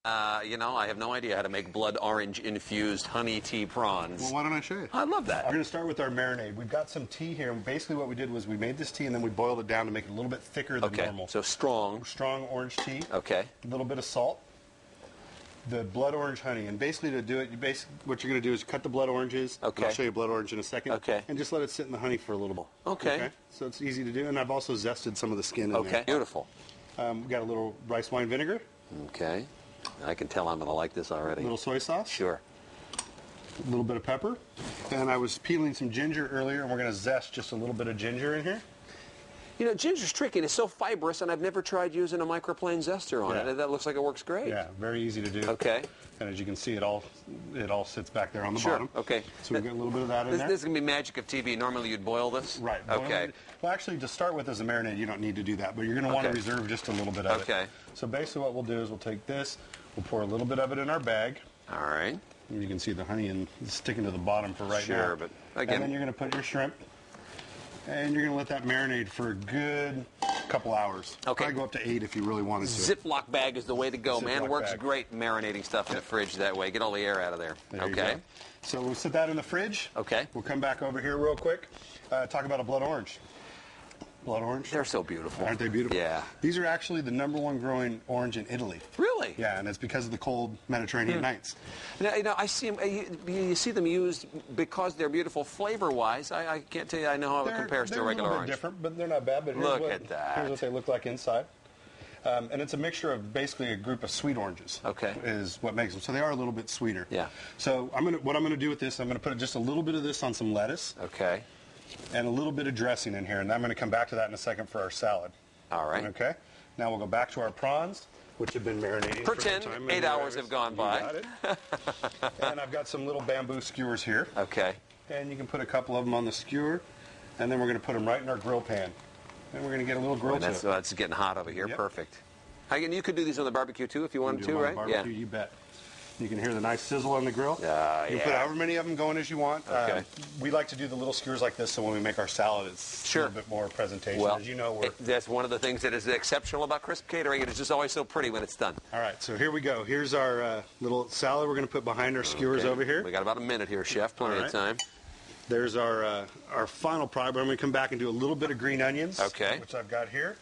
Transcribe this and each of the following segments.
You know, I have no idea how to make blood orange infused honey tea prawns. Well, why don't I show you? I love that. We're going to start with our marinade. We've got some tea here, and basically what we did was we made this tea and then we boiled it down to make it a little bit thicker than normal. So strong. Strong orange tea. Okay. A little bit of salt. The blood orange honey, and basically to do it, what you're going to do is cut the blood oranges. Okay. I'll show you blood orange in a second. Okay. And just let it sit in the honey for a little while. Okay. So it's easy to do, and I've also zested some of the skin in there. Okay. Beautiful. We've got a little rice wine vinegar. Okay. I can tell I'm going to like this already. A little soy sauce. Sure. A little bit of pepper. And I was peeling some ginger earlier, and we're going to zest just a little bit of ginger in here. You know, ginger's tricky, and it's so fibrous, and I've never tried using a microplane zester on it. That looks like it works great. Yeah, very easy to do. Okay. And as you can see, it all sits back there on the bottom. Okay. So we've got a little bit of that in there. This is going to be magic of TV. Normally you'd boil this? Right. Okay. Well, actually, to start with as a marinade, you don't need to do that, but you're going to want to reserve just a little bit of it. Okay. So basically what we'll do is we'll take this, we'll pour a little bit of it in our bag. All right. And you can see the honey and it's sticking to the bottom for right now. Sure, but again. And then you're going to put your shrimp, and you're going to let that marinate for a good couple hours. Okay. Probably go up to 8 if you really wanted to. Ziploc bag is the way to go, man. Ziploc Works bag. great marinating stuff in the fridge that way. Get all the air out of there. There you Okay. go. So we'll sit that in the fridge. Okay. We'll come back over here real quick. Talk about a blood orange. Blood orange. They're so beautiful. Aren't they beautiful? Yeah. These are actually the #1 growing orange in Italy. Really? Yeah, and it's because of the cold Mediterranean nights. Now, you know, I see them. You see them used because they're beautiful flavor-wise. I can't tell you. I know how it compares to regular They're a little orange. bit different, but they're not bad. But Look at that. Here's what they look like inside. And it's a mixture of basically a group of sweet oranges. Okay. Is what makes them. So they are a little bit sweeter. Yeah. So what I'm gonna do with this, I'm gonna put just a little bit of this on some lettuce. Okay. And a little bit of dressing in here, and I'm going to come back to that in a second for our salad. All right. Okay. Now we'll go back to our prawns, which have been marinating. Pretend for some time. 8 hours have gone by. Got it. And I've got some little bamboo skewers here. Okay. And you can put a couple of them on the skewer, and then we're going to put them right in our grill pan. And we're going to get a little grill to it. That's getting hot over here. Yep. Perfect. Again, you could do these on the barbecue too if you wanted to, right? Barbecue, you bet. You can hear the nice sizzle on the grill. You can put however many of them going as you want. Okay. We like to do the little skewers like this, so when we make our salad, it's a little bit more presentation. Well, as you know, that's one of the things that is exceptional about crisp catering. It is just always so pretty when it's done. All right, so here we go. Here's our little salad we're going to put behind our skewers over here. We got about a minute here, Chef. Plenty of time. There's our final product. I'm going to come back and do a little bit of green onions, which I've got here.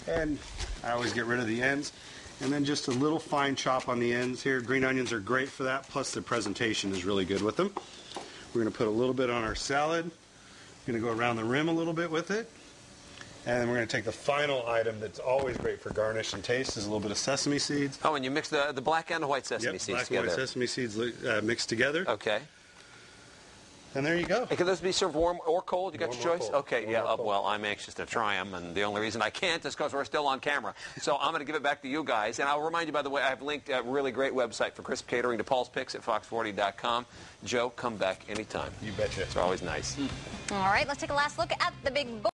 And I always get rid of the ends. And then just a little fine chop on the ends here. Green onions are great for that, plus the presentation is really good with them. We're going to put a little bit on our salad. We're going to go around the rim a little bit with it. And then we're going to take the final item that's always great for garnish and taste is a little bit of sesame seeds. Oh, and you mix the black and the white sesame seeds black together. and white sesame seeds mixed together. Okay. And there you go. And can those be served warm or cold? You got your choice? Okay, warm or cold. Well, I'm anxious to try them, and the only reason I can't is because we're still on camera. So I'm going to give it back to you guys. And I'll remind you, by the way, I've linked a really great website for crisp catering to Paul's Picks at fox40.com. Joe, come back anytime. You betcha. It's always nice. All right, let's take a last look at the big book.